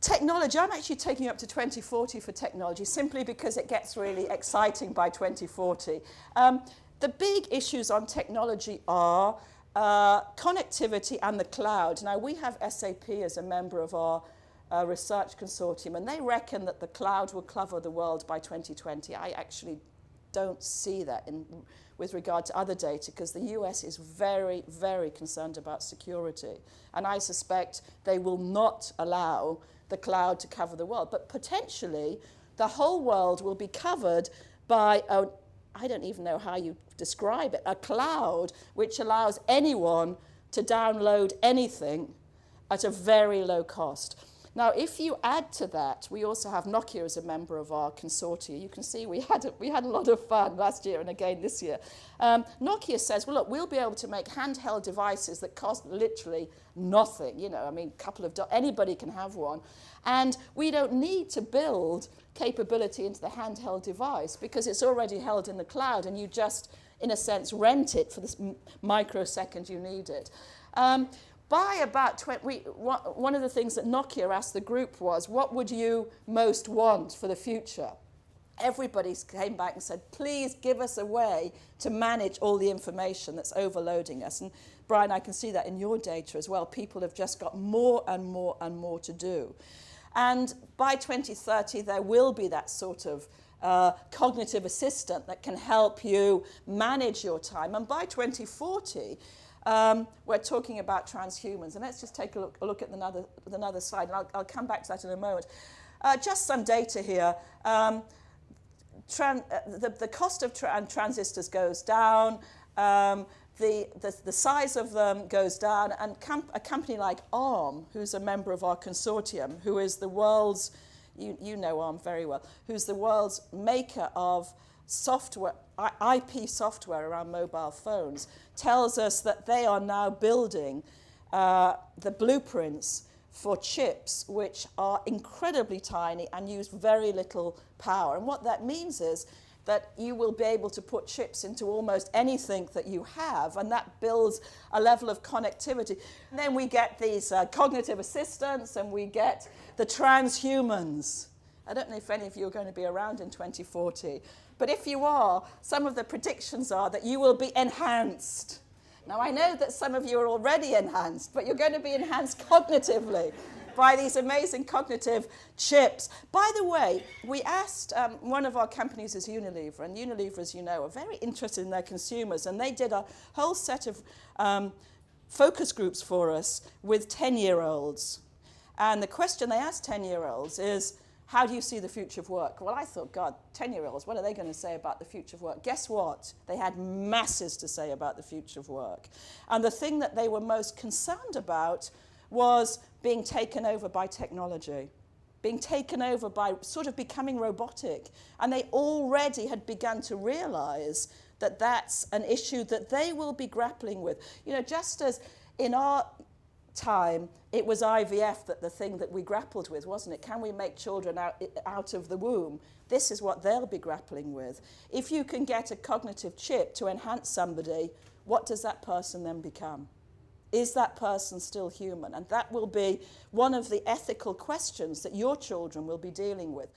Technology, I'm actually taking up to 2040 for technology simply because it gets really exciting by 2040. The big issues on technology are connectivity and the cloud. Now, we have SAP as a member of our research consortium, and they reckon that the cloud will cover the world by 2020. I actually don't see that with regard to other data, because the US is very, very concerned about security. And I suspect they will not allow the cloud to cover the world. But potentially, the whole world will be covered by I don't even know how you describe it, a cloud which allows anyone to download anything at a very low cost. Now, if you add to that, we also have Nokia as a member of our consortium. You can see we had a lot of fun last year and again this year. Nokia says, well, look, we'll be able to make handheld devices that cost literally nothing. You know, I mean, a couple of dollars, anybody can have one. And we don't need to build capability into the handheld device because it's already held in the cloud, and you just, in a sense, rent it for this microsecond you need it. By about one of the things that Nokia asked the group was, what would you most want for the future? Everybody came back and said, please give us a way to manage all the information that's overloading us. And Brian, I can see that in your data as well. People have just got more and more and more to do. And by 2030, there will be that sort of cognitive assistant that can help you manage your time. And by 2040, we're talking about transhumans. And let's just take a look at another slide. And I'll come back to that in a moment. Just some data here. The cost of transistors goes down. The size of them goes down, and a company like ARM, who's a member of our consortium, who is the world's, you know ARM very well, who's the world's maker of software, IP software around mobile phones, tells us that they are now building the blueprints for chips which are incredibly tiny and use very little power. And what that means is that you will be able to put chips into almost anything that you have, and that builds a level of connectivity. And then we get these cognitive assistants, and we get the transhumans. I don't know if any of you are going to be around in 2040, but if you are, some of the predictions are that you will be enhanced. Now, I know that some of you are already enhanced, but you're going to be enhanced cognitively by these amazing cognitive chips. By the way, we asked, one of our companies is Unilever, and Unilever, as you know, are very interested in their consumers, and they did a whole set of focus groups for us with 10-year-olds. And the question they asked 10-year-olds is, how do you see the future of work? Well, I thought, God, 10-year-olds, what are they going to say about the future of work? Guess what? They had masses to say about the future of work. And the thing that they were most concerned about was being taken over by technology, being taken over by sort of becoming robotic. And they already had begun to realize that that's an issue that they will be grappling with. You know, just as in our time, it was IVF that the thing that we grappled with, wasn't it? Can we make children out of the womb? This is what they'll be grappling with. If you can get a cognitive chip to enhance somebody, what does that person then become? Is that person still human? And that will be one of the ethical questions that your children will be dealing with.